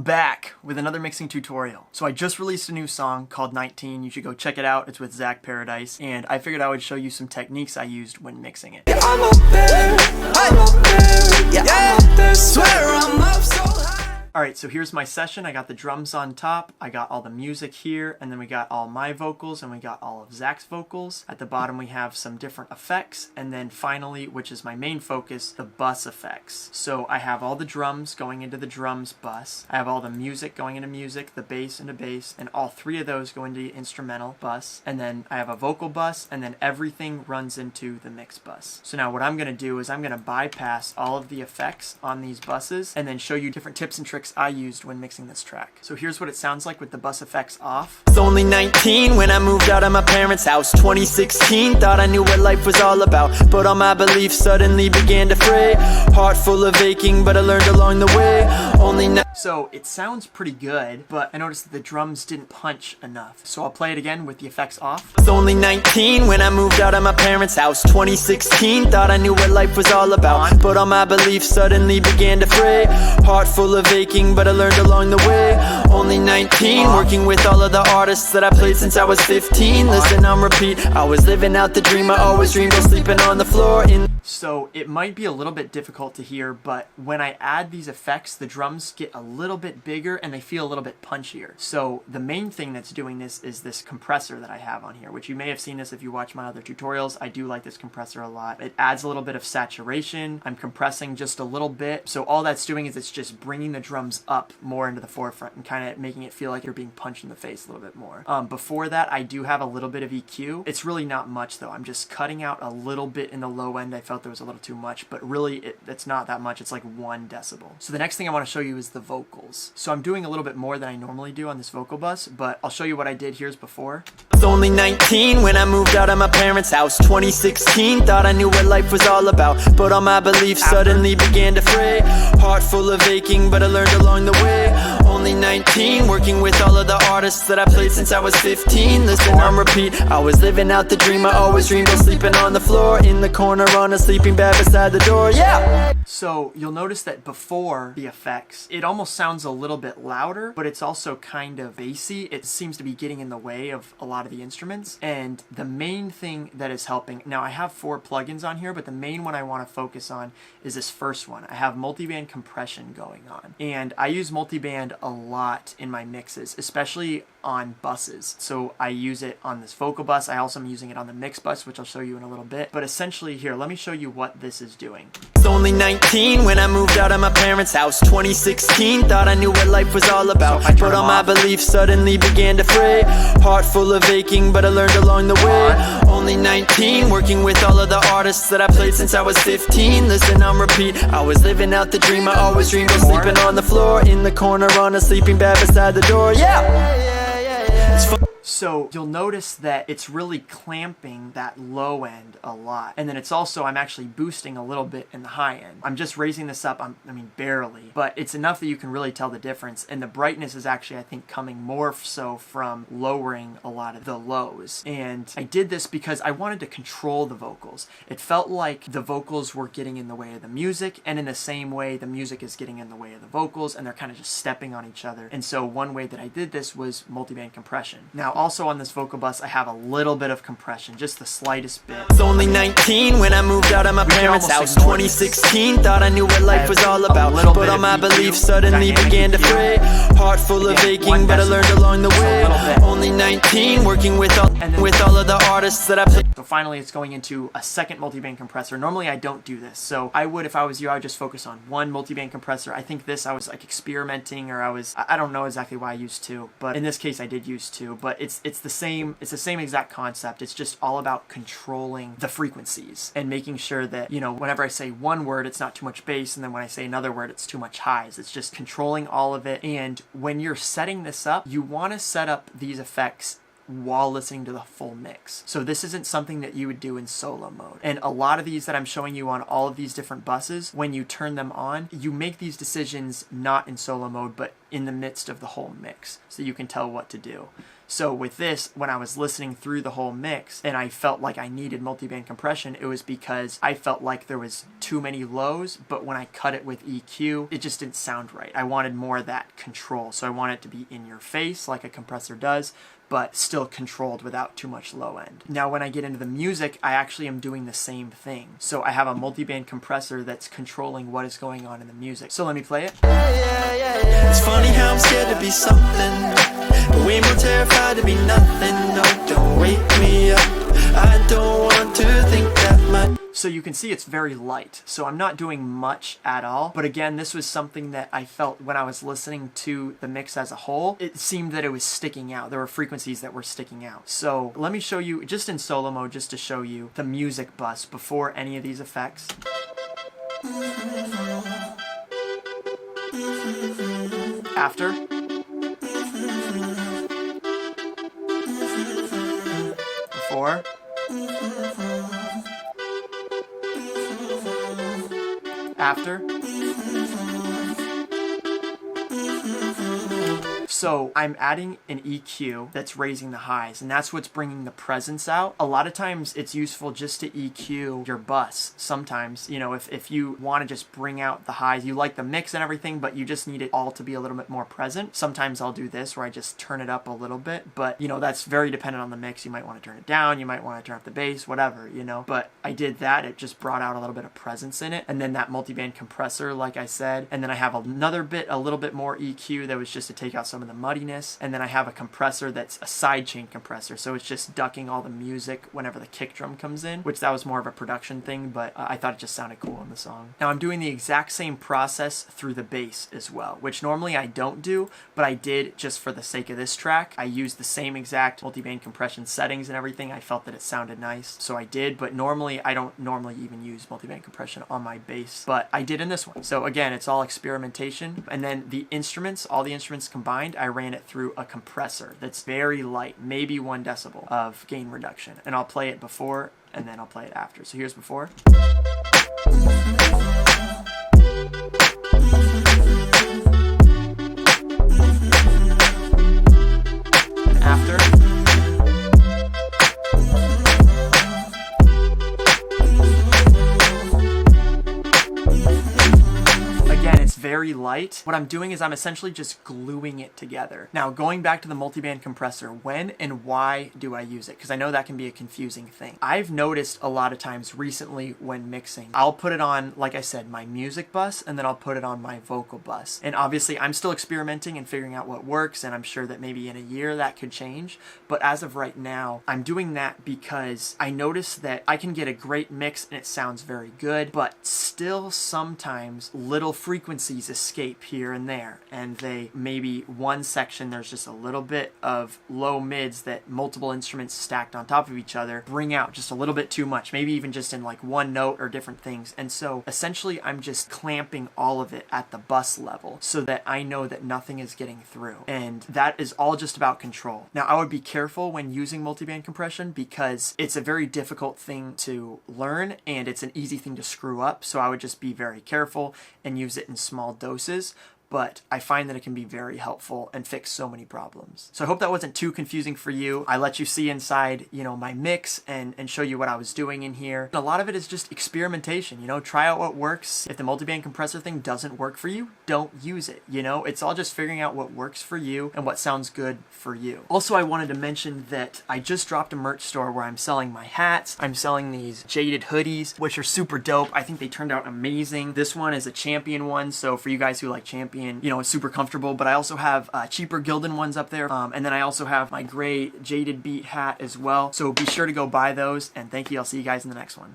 back with another mixing tutorial. So I just released a new song called 19. You should go check it out. It's with Zach Paradise. And I figured I would show you some techniques I used when mixing it. Yeah, I'm up there. I'm up there. Yeah, I'm up there. Swear I'm up so high. Alright, so here's my session. I got the drums on top, I got all the music here, and then we got all my vocals, and we got all of Zach's vocals. At the bottom we have some different effects, and then finally, which is my main focus, the bus effects. So I have all the drums going into the drums bus, I have all the music going into music, the bass into bass, and all three of those go into the instrumental bus, and then I have a vocal bus, and then everything runs into the mix bus. So now what I'm going to do is I'm going to bypass all of the effects on these buses, and then show you different tips and tricks I used when mixing this track. So here's what it sounds like with the bus effects off. I was only 19 when I moved out of my parents' house. 2016, thought I knew what life was all about, but all my beliefs suddenly began to fray. Heart full of aching, but I learned along the way. So it sounds pretty good, but I noticed that the drums didn't punch enough. So I'll play it again with the effects off. I was only 19 when I moved out of my parents' house. 2016, thought I knew what life was all about, but all my beliefs suddenly began to fray. Heart full of aching, but I learned along the way. Only 19, working with all of the artists that I played since I was 15. Listen on repeat, I was living out the dream I always dreamed of, sleeping on the floor in. So it might be a little bit difficult to hear, but when I add these effects, the drums get a little bit bigger and they feel a little bit punchier. So the main thing that's doing this is this compressor that I have on here, which you may have seen this if you watch my other tutorials. I do like this compressor a lot. It adds a little bit of saturation. I'm compressing just a little bit. So all that's doing is it's just bringing the drums up more into the forefront and kind of making it feel like you're being punched in the face a little bit more. Before that, I do have a little bit of EQ. It's really not much though. I'm just cutting out a little bit in the low end. I felt there was a little too much, but really it's not that much. It's like 1 decibel. So the next thing I want to show you is the vocals. So I'm doing a little bit more than I normally do on this vocal bus, but I'll show you what I did here's before. I was only 19 when I moved out of my parents' house. 2016, thought I knew what life was all about, but all my beliefs suddenly began to fray. Heart full of aching, but I learned along the way. Only 19, working with all of the artists that I played since I was 15. Listen on repeat, I was living out the dream I always dreamed of, sleeping on the floor in the corner on a sleeping bag beside the door. Yeah! So you'll notice that before the effects, it almost sounds a little bit louder, but it's also kind of bassy. It seems to be getting in the way of a lot of the instruments. And the main thing that is helping, now I have 4 plugins on here, but the main one I want to focus on is this first one. I have multiband compression going on. And I use multiband a lot in my mixes, especially on buses. So I use it on this vocal bus. I also am using it on the mix bus, which I'll show you in a little bit. But essentially here, let me show you what this is doing. I was only 19 when I moved out of my parents' house. 2016, thought I knew what life was all about, but all my beliefs suddenly began to fray. Heart full of aching, but I learned along the way. Only 19, working with all of the artists that I played since I was 15. Listen on repeat, I was living out the dream I always dreamed of, sleeping on the floor in the corner on a sleeping bag beside the door. Yeah! So you'll notice that it's really clamping that low end a lot. And then it's also, I'm actually boosting a little bit in the high end. I'm just raising this up, I mean barely, but it's enough that you can really tell the difference. And the brightness is actually, I think, coming more so from lowering a lot of the lows. And I did this because I wanted to control the vocals. It felt like the vocals were getting in the way of the music, and in the same way the music is getting in the way of the vocals, and they're kind of just stepping on each other. And so one way that I did this was multiband compression. Now also on this vocal bus, I have a little bit of compression, just the slightest bit. I was only 19 when I moved out of my parents' house. 2016, thought I knew what life was all about, but all my beliefs suddenly began to fray. Heart full of aching, but I learned along the way. Only 19, working with all of the artists that I played. So finally, it's going into a second multiband compressor. Normally, I don't do this. So I would, if I was you, I would just focus on one multiband compressor. I think this, I was like experimenting, or I don't know exactly why I used 2, but in this case, I did use 2. But it's the same exact concept. It's just all about controlling the frequencies and making sure that, you know, whenever I say one word, it's not too much bass, and then when I say another word, it's too much highs. It's just controlling all of it. And when you're setting this up, you want to set up these effects while listening to the full mix. So this isn't something that you would do in solo mode. And a lot of these that I'm showing you on all of these different buses, when you turn them on, you make these decisions not in solo mode, but in the midst of the whole mix, so you can tell what to do. So with this, when I was listening through the whole mix and I felt like I needed multiband compression, it was because I felt like there was too many lows, but when I cut it with EQ, it just didn't sound right. I wanted more of that control. So I want it to be in your face like a compressor does, but still controlled without too much low end. Now when I get into the music, I actually am doing the same thing. So I have a multiband compressor that's controlling what is going on in the music. So let me play it. It's funny how I'm scared to be something, but way more terrified to be nothing. No, don't wake me up, I don't want to think that much. So you can see it's very light. So I'm not doing much at all. But again, this was something that I felt when I was listening to the mix as a whole. It seemed that it was sticking out. There were frequencies that were sticking out. So let me show you, just in solo mode, just to show you the music bus before any of these effects. After. Before. After. So I'm adding an EQ that's raising the highs, and that's what's bringing the presence out. A lot of times it's useful just to EQ your bus. Sometimes, you know, if you want to just bring out the highs, you like the mix and everything, but you just need it all to be a little bit more present. Sometimes I'll do this where I just turn it up a little bit, but you know, that's very dependent on the mix. You might want to turn it down, you might want to turn up the bass, whatever, you know, but I did that. It just brought out a little bit of presence in it. And then that multiband compressor, like I said, and then I have another bit, a little bit more EQ that was just to take out some of the muddiness, and then I have a compressor that's a sidechain compressor, so it's just ducking all the music whenever the kick drum comes in, which that was more of a production thing, but I thought it just sounded cool in the song. Now I'm doing the exact same process through the bass as well, which normally I don't do, but I did just for the sake of this track. I used the same exact multiband compression settings and everything. I felt that it sounded nice, so I did, but normally I don't normally even use multiband compression on my bass, but I did in this one. So again, it's all experimentation. And then the instruments, all the instruments combined, I ran it through a compressor that's very light, maybe 1 decibel of gain reduction. And I'll play it before and then I'll play it after. So here's before. And after. Very light. What I'm doing is I'm essentially just gluing it together. Now, going back to the multiband compressor, when and why do I use it? Because I know that can be a confusing thing. I've noticed a lot of times recently when mixing, I'll put it on, like I said, my music bus, and then I'll put it on my vocal bus. And obviously, I'm still experimenting and figuring out what works, and I'm sure that maybe in a year that could change. But as of right now, I'm doing that because I notice that I can get a great mix and it sounds very good, but still sometimes little frequencies escape here and there, and they maybe one section there's just a little bit of low mids that multiple instruments stacked on top of each other bring out just a little bit too much, maybe even just in like one note or different things. And so essentially I'm just clamping all of it at the bus level so that I know that nothing is getting through, and that is all just about control. Now I would be careful when using multiband compression because it's a very difficult thing to learn and it's an easy thing to screw up, so I would just be very careful and use it in small doses. But I find that it can be very helpful and fix so many problems. So I hope that wasn't too confusing for you. I let you see inside, you know, my mix and show you what I was doing in here. And a lot of it is just experimentation, you know, try out what works. If the multiband compressor thing doesn't work for you, don't use it, you know? It's all just figuring out what works for you and what sounds good for you. Also, I wanted to mention that I just dropped a merch store where I'm selling my hats. I'm selling these jaded hoodies, which are super dope. I think they turned out amazing. This one is a Champion one, so for you guys who like Champion, you know, it's super comfortable, but I also have cheaper Gildan ones up there. And then I also have my gray Jaded Beat hat as well. So be sure to go buy those, and thank you. I'll see you guys in the next one.